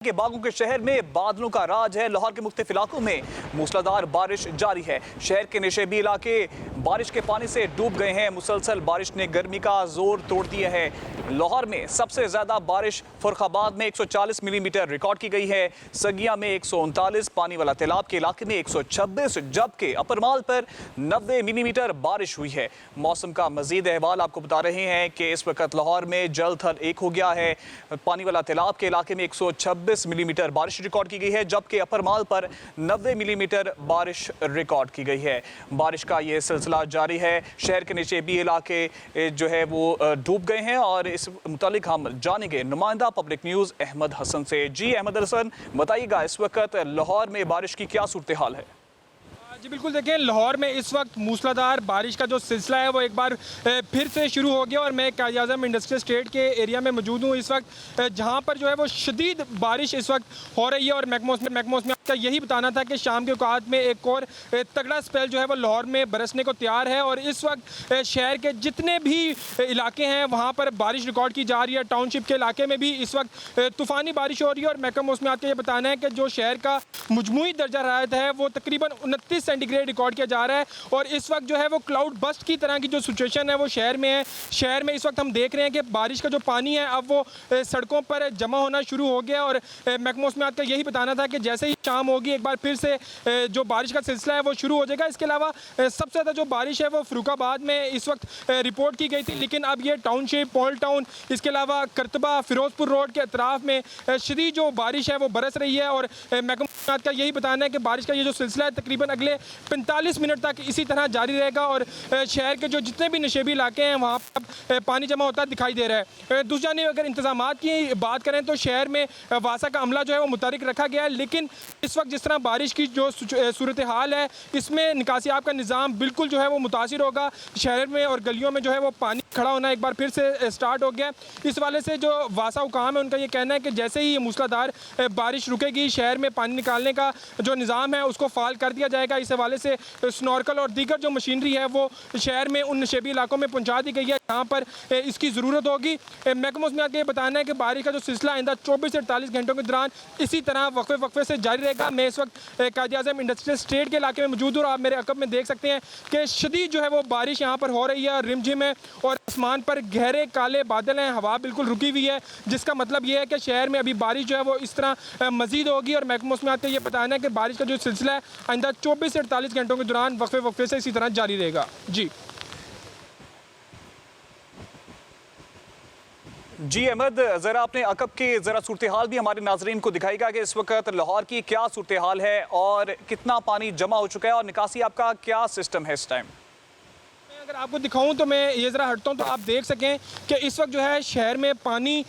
के बागों के शहर में बादलों का राज है। लाहौर के मुख्तलिफ इलाकों में मूसलाधार बारिश जारी है। शहर के नशेबी इलाके बारिश के पानी से डूब गए हैं। मुसलसल बारिश ने गर्मी का जोर तोड़ दिया है। लाहौर में सबसे ज्यादा बारिश फरुखाबाद में 140 मिलीमीटर रिकॉर्ड की गई है। सगिया में 139, पानी वाला तालाब के इलाके में 126, जबकि अपरमाल पर 90 मिलीमीटर बारिश हुई है। मौसम का मजीद अहवाल आपको बता रहे हैं कि इस वक्त लाहौर में जल थल एक हो गया है। पानी वाला तालाब के इलाके में 126 मिलीमीटर बारिश रिकॉर्ड की गई है, जबकि अपरमाल पर 90 मिलीमीटर बारिश रिकॉर्ड की गई है। बारिश का ये सिलसिला जारी है। शहर के निचेबी इलाके जो है वो डूब गए हैं और इस मुतालिक हम जानेंगे नुमाइंदा पब्लिक न्यूज़ अहमद हसन से। जी अहमद हसन, बताइएगा इस वक्त लाहौर में बारिश की क्या सूरत हाल है? जी बिल्कुल, देखें लाहौर में इस वक्त मूसलाधार बारिश का जो सिलसिला है वो एक बार फिर से शुरू हो गया और मैं कायद-ए-आज़म इंडस्ट्रियल स्टेट के एरिया में मौजूद हूँ इस वक्त, जहाँ पर जो है वो शदीद बारिश इस वक्त हो रही है। और महकमों में आपका यही बताना था कि शाम के औकात में एक और तगड़ा स्पेल जो है वो लाहौर में बरसने को तैयार है। और इस वक्त शहर के जितने भी इलाके हैं वहाँ पर बारिश रिकॉर्ड की जा रही है। टाउनशिप के इलाके में भी इस वक्त तूफ़ानी बारिश हो रही है। और महकमों में आपका ये बताना है कि जो शहर का मजमूई दर्जा हरारत है वो तकरीबन 29 सेंटीग्रेड रिकॉर्ड किया जा रहा है। और इस वक्त जो है वो क्लाउड बस्ट की तरह की जो सिचुएशन है वो शहर में है। शहर में इस वक्त हम देख रहे हैं कि बारिश का जो पानी है अब वो सड़कों पर जमा होना शुरू हो गया। और महकमों में आपका यही बताना था कि जैसे ही शाम होगी एक बार फिर से जो बारिश का सिलसिला है वो शुरू हो जाएगा। इसके अलावा सबसे ज़्यादा जो बारिश है वो फरुखाबाद में इस वक्त रिपोर्ट की गई थी, लेकिन अब ये टाउनशिप, पॉल टाउन, इसके अलावा करतबा, फिरोजपुर रोड के अतराफ में शदीद जो बारिश है वो बरस रही है। और महकमा का यही बताना है कि बारिश का ये जो सिलसिला है तकरीबन अगले 45 मिनट तक इसी तरह जारी रहेगा। और शहर के जो जितने भी नशेबी इलाके हैं वहाँ पर पानी जमा होता दिखाई दे रहा है। दूसरी जानिब अगर इंतजामात की बात करें तो शहर में वासा का अमला जो है वो मुतहरिक रखा गया है, लेकिन इस वक्त जिस तरह बारिश की जो सूरत हाल है इसमें निकासियाब का निज़ाम बिल्कुल जो है वो मुतासिर होगा। शहर में और गलियों में जो है वो पानी खड़ा होना एक बार फिर से स्टार्ट हो गया। इस वाले से जो वासा हुकाम है उनका ये कहना है कि जैसे ही ये मूसलाधार बारिश रुकेगी शहर में पानी निकालने का जो निज़ाम है उसको फाल कर दिया जाएगा। इस हवाले से स्नॉर्कल और दीगर जो मशीनरी है वो शहर में उन नशेबी इलाकों में पहुंचा दी गई है जहाँ पर इसकी ज़रूरत होगी। महकमों में ये बताना है कि बारिश का जो सिलसिला आइंदा 24 से 48 घंटों के दौरान इसी तरह वक्फे से जारी रहेगा। मैं इस वक्त कायद-ए-आज़म इंडस्ट्रियल स्टेट के इलाके में मौजूद हूँ और आप मेरे अकब में देख सकते हैं कि शदीद जो है वो बारिश यहाँ पर हो रही है, रिमझिम है और आसमान पर गहरे काले बादल हैं, हवा बिल्कुल रुकी हुई है, जिसका मतलब ये है कि शहर में अभी बारिश जो है वो इस तरह मजीद होगी। और महकमों में आपको ये बताना है कि बारिश का जो सिलसिला है आइंदा 24 से 48 घंटों के दौरान वक्फे से इसी तरह जारी रहेगा। जी अहमद, ज़रा आपने अकब की ज़रा सूरत हाल भी हमारे नाजरीन को दिखाएगा कि इस वक्त लाहौर की क्या सूरत हाल है और कितना पानी जमा हो चुका है और निकासी आपका क्या सिस्टम है इस टाइम? अगर आपको दिखाऊं तो मैं ये ज़रा हटता हूं तो आप देख सकें कि इस वक्त जो है शहर में पानी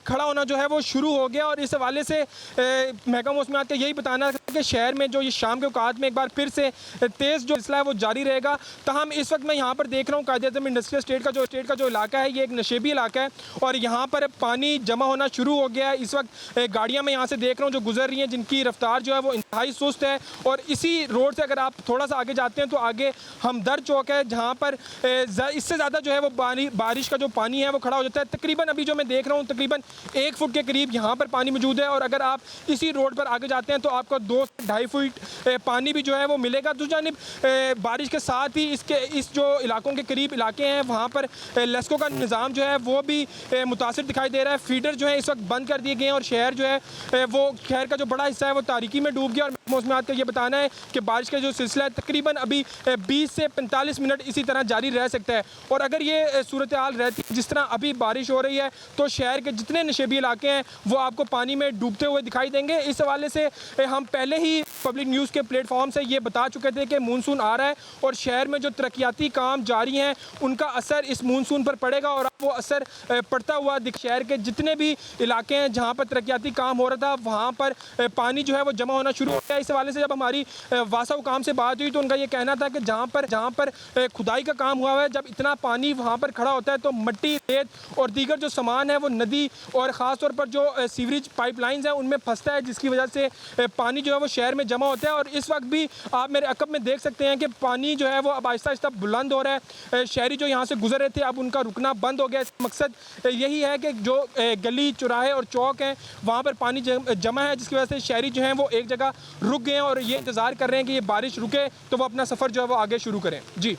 खड़ा होना जो है वो शुरू हो गया। और इस हवाले से महकमा मौसमियात का यही बताना है कि शहर में जो ये शाम के औकात में एक बार फिर से तेज़ जो सिलसिला है वो जारी रहेगा। तहम इस वक्त मैं यहाँ पर देख रहा हूँ कायद-ए-आज़म इंडस्ट्रियल स्टेट का जो इलाका है ये एक नशेबी इलाका है और यहाँ पर पानी जमा होना शुरू हो गया है। इस वक्त गाड़ियाँ मैं यहाँ से देख रहा हूँ जो गुजर रही हैं जिनकी रफ्तार जो है वो इंतहाई सुस्त है। और इसी रोड से अगर आप थोड़ा सा आगे जाते हैं तो आगे हमदर्द चौक है जहाँ पर इससे ज़्यादा जो है वो बारिश का जो पानी है वो खड़ा हो जाता है। तकरीबन अभी जो मैं देख रहा हूँ तकरीबन 1 फुट के करीब यहाँ पर पानी मौजूद है। और अगर आप इसी रोड पर आगे जाते हैं तो आपको 2 से 2.5 फुट पानी भी जो है वो मिलेगा। दूसरी जानिब बारिश के साथ ही इस जो इलाकों के करीब इलाके हैं वहाँ पर लेस्को का निज़ाम जो है वो भी मुतासिर दिखाई दे रहा है। फीडर जो है इस वक्त बंद कर दिए गए हैं और शहर जो है वो शहर का जो बड़ा हिस्सा है वो तारीकी में डूब गया। और मौसमियात का ये बताना है कि बारिश का जो सिलसिला है तकरीबन अभी 20 से 45 मिनट इसी तरह जारी रह सकता है। और अगर ये सूरत हाल रहती है जिस तरह अभी बारिश हो रही है तो शहर के जितने नशेबी इलाके हैं वो आपको पानी में डूबते हुए दिखाई देंगे। इस हवाले से हम पहले ही पब्लिक न्यूज़ के प्लेटफॉर्म से ये बता चुके थे कि मानसून आ रहा है और शहर में जो तरक्याती काम जारी हैं उनका असर इस मानसून पर पड़ेगा। और वो असर पड़ता हुआ शहर के जितने भी इलाके हैं जहाँ पर तरक्याती काम हो रहा था वहाँ पर पानी जो है वो जमा होना शुरू हो गया। इस हवाले से जब हमारी वासा हुकाम से बात हुई तो उनका ये कहना था कि जहाँ पर खुदाई का काम हुआ है, जब इतना पानी वहाँ पर खड़ा होता है तो मिट्टी, रेत और दीगर जो सामान है वो नदी और ख़ास तौर पर जो सीवरेज पाइपलाइंस हैं उनमें फंसता है, जिसकी वजह से पानी जो है वो शहर में जमा होता है। और इस वक्त भी आप मेरे अकब में देख सकते हैं कि पानी जो है वो अब आहिस्ता आहिस्ता बुलंद हो रहा है। शहरी जो यहाँ से गुजर रहे थे अब उनका रुकना बंद हो गया। इसका मकसद यही है कि जो गली, चौराहे और चौक हैं वहाँ पर पानी जमा है, जिसकी वजह से शहरी जो हैं वो एक जगह रुक गए हैं और ये इंतज़ार कर रहे हैं कि ये बारिश रुके तो वो अपना सफ़र जो है वो आगे शुरू करें। जी।